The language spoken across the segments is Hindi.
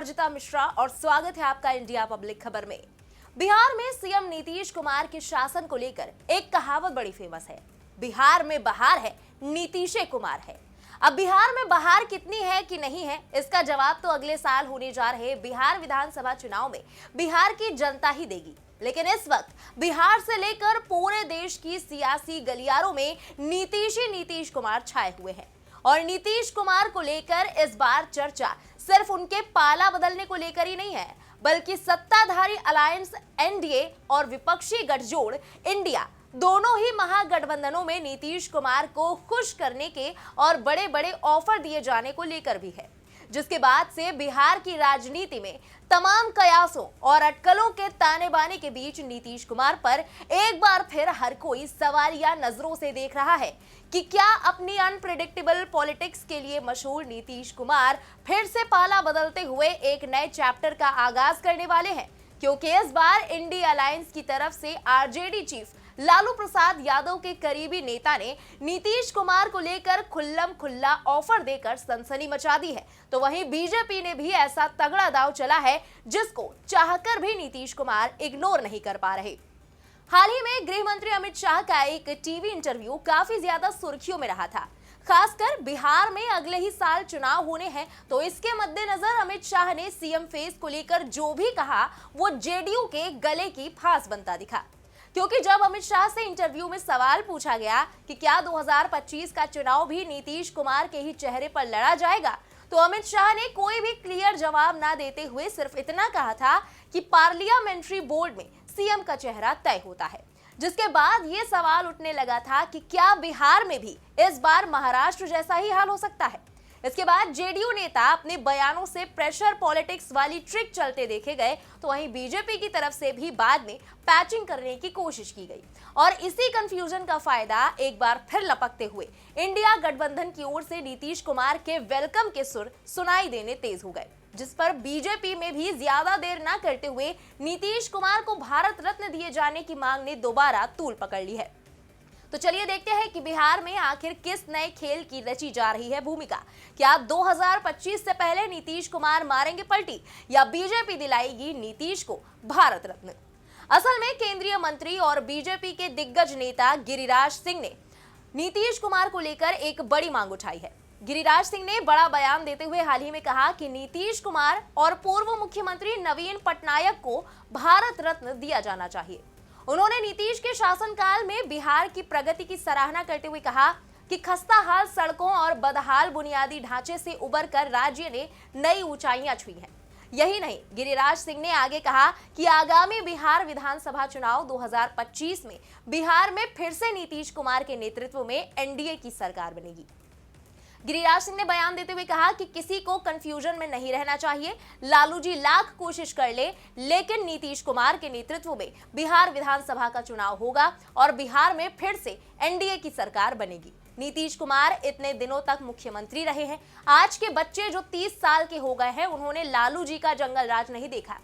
अर्जिता मिश्रा और स्वागत है आपका इंडिया पब्लिक खबर में। बिहार में सीएम नीतीश कुमार के शासन को लेकर एक कहावत बड़ी फेमस है, बिहार में बहार है, नीतीशे कुमार है। अब बिहार में बहार कितनी है कि नहीं है, इसका जवाब तो अगले साल होने जा रहे बिहार विधानसभा चुनाव में बिहार की जनता ही देगी। लेकिन इस वक्त बिहार से लेकर पूरे देश की सियासी गलियारों में नीतीश ही नीतीश कुमार छाए हुए हैं। और नीतीश कुमार को लेकर इस बार चर्चा सिर्फ उनके पाला बदलने को लेकर ही नहीं है, बल्कि सत्ताधारी अलायंस एनडीए और विपक्षी गठजोड़ इंडिया दोनों ही महागठबंधनों में नीतीश कुमार को खुश करने के और बड़े बड़े ऑफर दिए जाने को लेकर भी है, जिसके बाद से बिहार की राजनीति में तमाम कयासों और अटकलों के ताने बाने के बीच नीतीश कुमार पर एक बार फिर हर कोई सवालिया नजरों से देख रहा है कि क्या अपनी अनप्रेडिक्टेबल पॉलिटिक्स के लिए मशहूर नीतीश कुमार फिर से पाला बदलते हुए एक नए चैप्टर का आगाज करने वाले हैं। क्योंकि इस बार इंडिया अलायंस की तरफ से आरजेडी चीफ लालू प्रसाद यादव के करीबी नेता ने नीतीश कुमार को लेकर खुल्लम खुल्ला ऑफर देकर सनसनी मचा दी है, तो वहीं बीजेपी ने भी ऐसा तगड़ा दांव चला है जिसको चाहकर भी नीतीश कुमार इग्नोर नहीं कर पा रहे। हाल ही में गृह मंत्री अमित शाह का एक टीवी इंटरव्यू काफी ज्यादा सुर्खियों में रहा था। खासकर बिहार में अगले ही साल चुनाव होने हैं, तो इसके मद्देनजर अमित शाह ने सीएम फेस को लेकर जो भी कहा वो जेडीयू के गले की फांस बनता दिखा। क्योंकि जब अमित शाह से इंटरव्यू में सवाल पूछा गया कि क्या 2025 का चुनाव भी नीतीश कुमार के ही चेहरे पर लड़ा जाएगा, तो अमित शाह ने कोई भी क्लियर जवाब ना देते हुए सिर्फ इतना कहा था कि पार्लियामेंट्री बोर्ड में सीएम का चेहरा तय होता है। जिसके बाद ये सवाल उठने लगा था कि क्या बिहार में भी इस बार महाराष्ट्र जैसा ही हाल हो सकता है। इसके बाद जेडीयू नेता अपने बयानों से प्रेशर पॉलिटिक्स वाली ट्रिक चलते देखे गए, तो वहीं बीजेपी की तरफ से भी बाद में पैचिंग करने की कोशिश की गई और इसी कंफ्यूजन का फायदा एक बार फिर लपकते हुए इंडिया गठबंधन की ओर से नीतीश कुमार के वेलकम के सुर सुनाई देने तेज हो गए, जिस पर बीजेपी में भी ज्यादा देर ना करते हुए नीतीश कुमार को भारत रत्न दिए जाने की मांग ने दोबारा तूल पकड़ ली है। तो चलिए देखते हैं कि बिहार में आखिर किस नए खेल की रची जा रही है भूमिका। क्या 2025 से पहले नीतीश कुमार मारेंगे पलटी या बीजेपी दिलाएगी नीतीश को भारत रत्न। असल में केंद्रीय मंत्री और बीजेपी के दिग्गज नेता गिरिराज सिंह ने नीतीश कुमार को लेकर एक बड़ी मांग उठाई है। गिरिराज सिंह ने बड़ा बयान देते हुए हाल ही में कहा कि नीतीश कुमार और पूर्व मुख्यमंत्री नवीन पटनायक को भारत रत्न दिया जाना चाहिए। उन्होंने नीतीश के शासनकाल में बिहार की प्रगति की सराहना करते हुए कहा कि खस्ताहाल सड़कों और बदहाल बुनियादी ढांचे से उबरकर राज्य ने नई ऊंचाइयां छुई हैं। यही नहीं, गिरिराज सिंह ने आगे कहा कि आगामी बिहार विधानसभा चुनाव 2025 में बिहार में फिर से नीतीश कुमार के नेतृत्व में एनडीए की सरकार बनेगी। गिरिराज सिंह ने बयान देते हुए कहा कि किसी को कंफ्यूजन में नहीं रहना चाहिए। लालू जी लाख कोशिश कर ले, लेकिन नीतीश कुमार के नेतृत्व में बिहार विधानसभा का चुनाव होगा और बिहार में फिर से एनडीए की सरकार बनेगी। नीतीश कुमार इतने दिनों तक मुख्यमंत्री रहे हैं। आज के बच्चे जो 30 साल के हो गए हैं, उन्होंने लालू जी का जंगल राज नहीं देखा।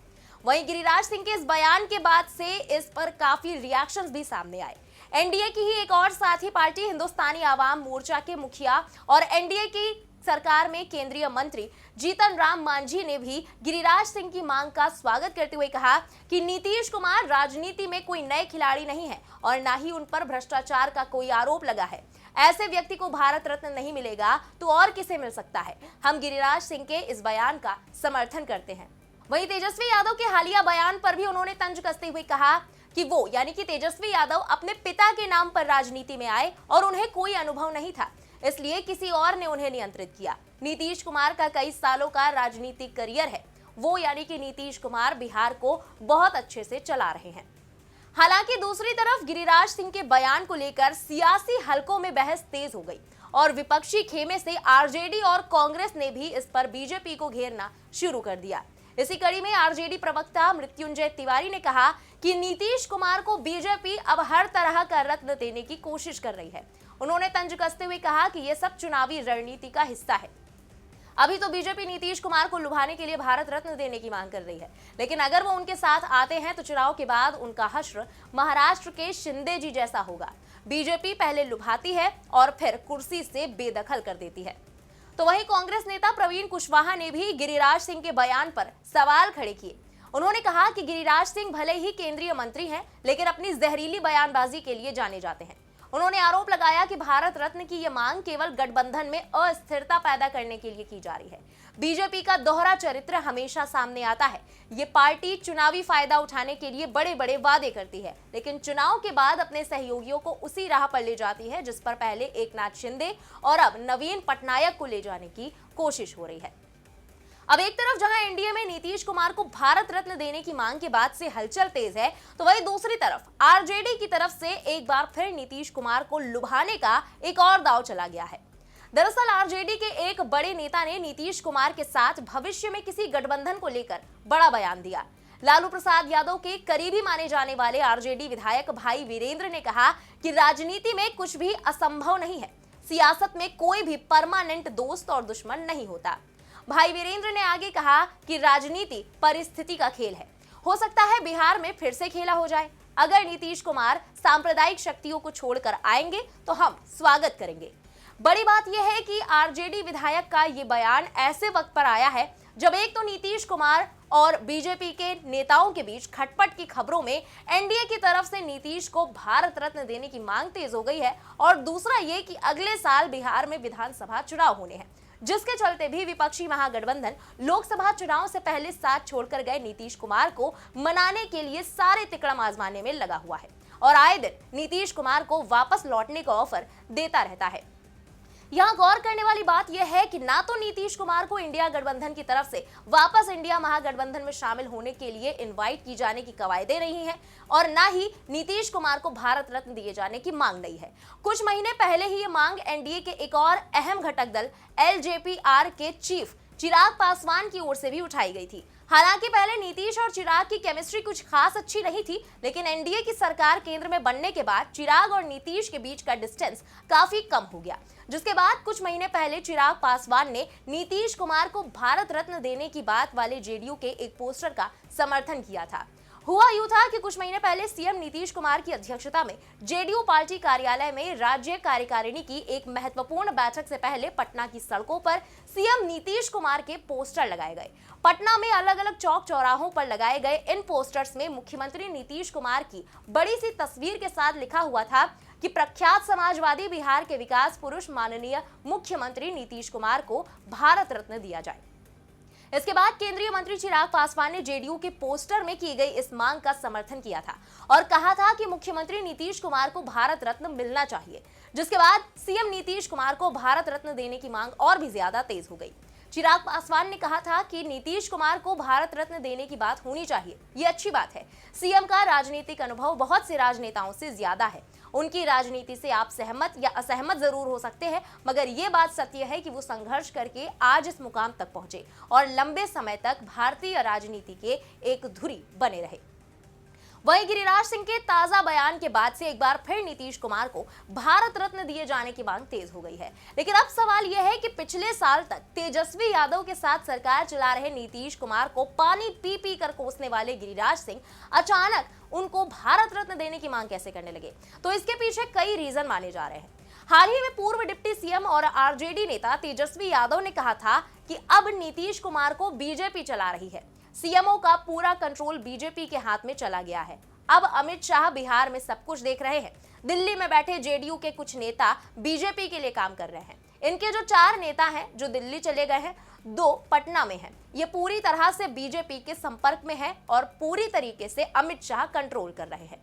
वहीं गिरिराज सिंह के इस बयान के बाद से इस पर काफी रिएक्शंस भी सामने आए। एनडीए की ही एक और साथी पार्टी हिंदुस्तानी आवाम मोर्चा के मुखिया और एनडीए की सरकार में केंद्रीय मंत्री जीतन राम मांझी ने भी गिरिराज सिंह की मांग का स्वागत करते हुए कहा कि नीतीश कुमार राजनीति में कोई नए खिलाड़ी नहीं है और ना ही उन पर भ्रष्टाचार का कोई आरोप लगा है। ऐसे व्यक्ति को भारत रत्न नहीं मिलेगा तो और किसे मिल सकता है। हम गिरिराज सिंह के इस बयान का समर्थन करते हैं। वहीं तेजस्वी यादव के हालिया बयान पर भी उन्होंने तंज कसते हुए कहा कि वो यानी कि तेजस्वी यादव अपने पिता के नाम पर राजनीति में आए और उन्हें कोई अनुभव नहीं था, इसलिए किसी और ने उन्हें नियंत्रित किया। नीतीश कुमार का कई सालों का राजनीतिक करियर है, वो यानी कि नीतीश कुमार बिहार को बहुत अच्छे से चला रहे हैं। हालांकि दूसरी तरफ गिरिराज सिंह के बयान को लेकर सियासी हलकों में बहस तेज हो गई और विपक्षी खेमे से आरजेडी और कांग्रेस ने भी इस पर बीजेपी को घेरना शुरू कर दिया। इसी कड़ी में आरजेडी प्रवक्ता मृत्युंजय तिवारी ने कहा कि नीतीश कुमार को बीजेपी अब हर तरह का रत्न देने की कोशिश कर रही है। उन्होंने तंज कसते हुए कहा कि यह सब चुनावी रणनीति का हिस्सा है। अभी तो बीजेपी नीतीश कुमार को लुभाने के लिए भारत रत्न देने की मांग कर रही है, लेकिन अगर वो उनके साथ आते हैं तो चुनाव के बाद उनका हश्र महाराष्ट्र के शिंदे जी जैसा होगा। बीजेपी पहले लुभाती है और फिर कुर्सी से बेदखल कर देती है। तो वहीं कांग्रेस नेता प्रवीण कुशवाहा ने भी गिरिराज सिंह के बयान पर सवाल खड़े किए। उन्होंने कहा कि गिरिराज सिंह भले ही केंद्रीय मंत्री हैं, लेकिन अपनी जहरीली बयानबाजी के लिए जाने जाते हैं। उन्होंने आरोप लगाया कि भारत रत्न की यह मांग केवल गठबंधन में अस्थिरता पैदा करने के लिए की जा रही है। बीजेपी का दोहरा चरित्र हमेशा सामने आता है। ये पार्टी चुनावी फायदा उठाने के लिए बड़े बड़े वादे करती है, लेकिन चुनाव के बाद अपने सहयोगियों को उसी राह पर ले जाती है जिस पर पहले एकनाथ शिंदे और अब नवीन पटनायक को ले जाने की कोशिश हो रही है। अब एक तरफ जहां एनडीए में नीतीश कुमार को भारत रत्न देने की मांग के बाद से हलचल तेज है, तो वहीं दूसरी तरफ आरजेडी की तरफ से एक बार फिर नीतीश कुमार को लुभाने का एक और दांव चला गया है। दरअसल आरजेडी के एक बड़े नेता ने नीतीश कुमार के साथ भविष्य में किसी गठबंधन को लेकर बड़ा बयान दिया। लालू प्रसाद यादव के करीबी माने जाने वाले आरजेडी विधायक भाई वीरेंद्र ने कहा कि राजनीति में कुछ भी असंभव नहीं है, सियासत में कोई भी परमानेंट दोस्त और दुश्मन नहीं होता। भाई वीरेंद्र ने आगे कहा कि राजनीति परिस्थिति का खेल है, हो सकता है बिहार में फिर से खेला हो जाए। अगर नीतीश कुमार सांप्रदायिक शक्तियों को छोड़कर आएंगे तो हम स्वागत करेंगे। बड़ी बात यह है कि आरजेडी विधायक का ये बयान ऐसे वक्त पर आया है जब एक तो नीतीश कुमार और बीजेपी के नेताओं के बीच खटपट की खबरों में एनडीए की तरफ से नीतीश को भारत रत्न देने की मांग तेज हो गई है, और दूसरा ये कि अगले साल बिहार में विधानसभा चुनाव होने हैं, जिसके चलते भी विपक्षी महागठबंधन लोकसभा चुनाव से पहले साथ छोड़कर गए नीतीश कुमार को मनाने के लिए सारे तिकड़म आजमाने में लगा हुआ है और आए दिन नीतीश कुमार को वापस लौटने का ऑफर देता रहता है। यहाँ गौर करने वाली बात यह है कि ना तो नीतीश कुमार को इंडिया गठबंधन की तरफ से वापस इंडिया महागठबंधन में शामिल होने के लिए इनवाइट की जाने की कवायदें रही हैं, और ना ही नीतीश कुमार को भारत रत्न दिए जाने की मांग नहीं है। कुछ महीने पहले ही ये मांग एनडीए के एक और अहम घटक दल एलजेपी-आर के चीफ चिराग पासवान की ओर से भी उठाई गई थी। हालांकि पहले नीतीश और चिराग की केमिस्ट्री कुछ खास अच्छी नहीं थी, लेकिन एनडीए की सरकार केंद्र में बनने के बाद चिराग और नीतीश के बीच का डिस्टेंस काफी कम हो गया, जिसके बाद कुछ महीने पहले चिराग पासवान ने नीतीश कुमार को भारत रत्न देने की बात वाले जेडीयू के एक पोस्टर का समर्थन किया था। हुआ यूं था कि कुछ महीने पहले सीएम नीतीश कुमार की अध्यक्षता में जेडीयू पार्टी कार्यालय में राज्य कार्यकारिणी की एक महत्वपूर्ण बैठक से पहले पटना की सड़कों पर सीएम नीतीश कुमार के पोस्टर लगाए गए। पटना में अलग अलग चौक चौराहों पर लगाए गए इन पोस्टर्स में मुख्यमंत्री नीतीश कुमार की बड़ी सी तस्वीर के साथ लिखा हुआ था कि प्रख्यात समाजवादी बिहार के विकास पुरुष माननीय मुख्यमंत्री नीतीश कुमार को भारत रत्न दिया जाए। इसके बाद केंद्रीय मंत्री चिराग पासवान ने जेडीयू के पोस्टर में की गई इस मांग का समर्थन किया था और कहा था कि मुख्यमंत्री नीतीश कुमार को भारत रत्न मिलना चाहिए, जिसके बाद सीएम नीतीश कुमार को भारत रत्न देने की मांग और भी ज्यादा तेज हो गई। चिराग पासवान ने कहा था कि नीतीश कुमार को भारत रत्न देने की बात होनी चाहिए, ये अच्छी बात है। सीएम का राजनीतिक अनुभव बहुत से राजनेताओं से ज्यादा है, उनकी राजनीति से आप सहमत या असहमत जरूर हो सकते हैं, मगर ये बात सत्य है कि वो संघर्ष करके आज इस मुकाम तक पहुंचे और लंबे समय तक भारतीय राजनीति के एक धुरी बने रहे। वहीं गिरिराज सिंह के ताजा बयान के बाद से एक बार फिर नीतीश कुमार को भारत रत्न दिए जाने की मांग तेज हो गई है। लेकिन अब सवाल यह है कि पिछले साल तक तेजस्वी यादव के साथ सरकार चला रहे नीतीश कुमार को पानी पी पी कर कोसने वाले गिरिराज सिंह अचानक उनको भारत रत्न देने की मांग कैसे करने लगे? तो इसके पीछे कई रीजन माने जा रहे हैं। हाल ही में पूर्व डिप्टी सीएम और आरजेडी नेता तेजस्वी यादव ने कहा था कि अब नीतीश कुमार को बीजेपी चला रही है, सीएमओ का पूरा कंट्रोल बीजेपी के हाथ में चला गया है। अब अमित शाह बिहार में सब कुछ देख रहे हैं, दिल्ली में बैठे जेडीयू के कुछ नेता बीजेपी के लिए काम कर रहे हैं। इनके जो 4 नेता हैं जो दिल्ली चले गए हैं, 2 पटना में हैं, ये पूरी तरह से बीजेपी के संपर्क में है और पूरी तरीके से अमित शाह कंट्रोल कर रहे हैं।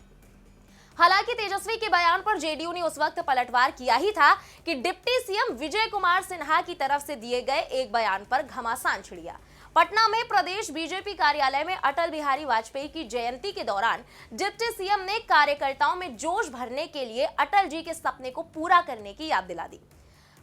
हालांकि तेजस्वी के बयान पर जेडीयू ने उस वक्त पलटवार किया ही था कि डिप्टी सीएम विजय कुमार सिन्हा की तरफ से दिए गए एक बयान पर घमासान छिड़िया। पटना में प्रदेश बीजेपी कार्यालय में अटल बिहारी वाजपेयी की जयंती के दौरान डिप्टी सीएम ने कार्यकर्ताओं में जोश भरने के लिए अटल जी के सपने को पूरा करने की याद दिला दी।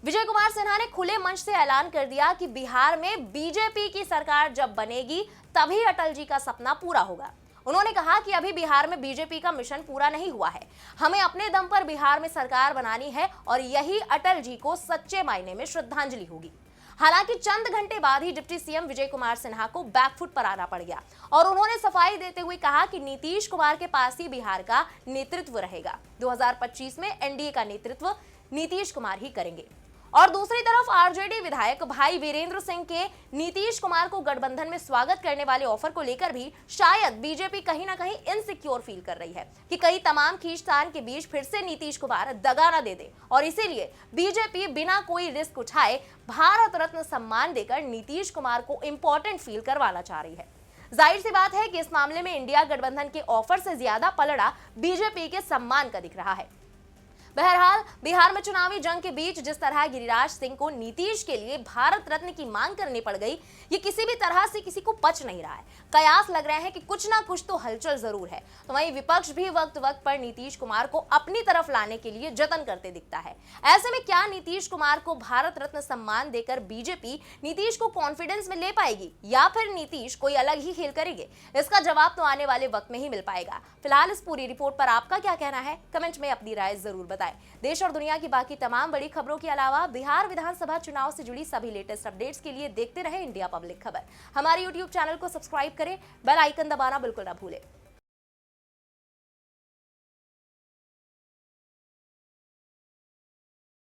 विजय कुमार सिन्हा ने खुले मंच से ऐलान कर दिया कि बिहार में बीजेपी की सरकार जब बनेगी तभी अटल जी का सपना पूरा होगा। उन्होंने कहा कि अभी बिहार में बीजेपी का मिशन पूरा नहीं हुआ है, हमें अपने दम पर बिहार में सरकार बनानी है और यही अटल जी को सच्चे मायने में श्रद्धांजलि होगी। हालांकि चंद घंटे बाद ही डिप्टी सीएम विजय कुमार सिन्हा को बैकफुट पर आना पड़ गया और उन्होंने सफाई देते हुए कहा कि नीतीश कुमार के पास ही बिहार का नेतृत्व रहेगा। 2025 में एनडीए का नेतृत्व नीतीश कुमार ही करेंगे। और दूसरी तरफ आरजेडी विधायक भाई वीरेंद्र सिंह के नीतीश कुमार को गठबंधन में स्वागत करने वाले ऑफर को लेकर भी शायद बीजेपी कहीं ना कहीं इनसिक्योर फील कर रही है कि कहीं तमाम खींचतान के बीच फिर से नीतीश कुमार दगा न दे दे, और इसीलिए बीजेपी बिना कोई रिस्क उठाए भारत रत्न सम्मान देकर नीतीश कुमार को इंपॉर्टेंट फील करवाना चाह रही है। जाहिर सी बात है कि इस मामले में इंडिया गठबंधन के ऑफर से ज्यादा पलड़ा बीजेपी के सम्मान का दिख रहा है। बहरहाल बिहार में चुनावी जंग के बीच जिस तरह गिरिराज सिंह को नीतीश के लिए भारत रत्न की मांग करनी पड़ गई, ये किसी भी तरह से किसी को पच नहीं रहा है। कयास लग रहे हैं कि कुछ ना कुछ तो हलचल जरूर है। तो वहीं विपक्ष भी वक्त वक्त पर नीतीश कुमार को अपनी तरफ लाने के लिए जतन करते दिखता है। ऐसे में क्या नीतीश कुमार को भारत रत्न सम्मान देकर बीजेपी नीतीश को कॉन्फिडेंस में ले पाएगी, या फिर नीतीश कोई अलग ही खेल करेंगे? इसका जवाब तो आने वाले वक्त में ही मिल पाएगा। फिलहाल इस पूरी रिपोर्ट पर आपका क्या कहना है, कमेंट में अपनी राय जरूर बताएं। देश और दुनिया की बाकी तमाम बड़ी खबरों के अलावा बिहार विधानसभा चुनाव से जुड़ी सभी लेटेस्ट अपडेट्स के लिए देखते रहे इंडिया पब्लिक खबर। हमारे YouTube चैनल को सब्सक्राइब करें, बेल आइकन दबाना बिल्कुल ना भूलें।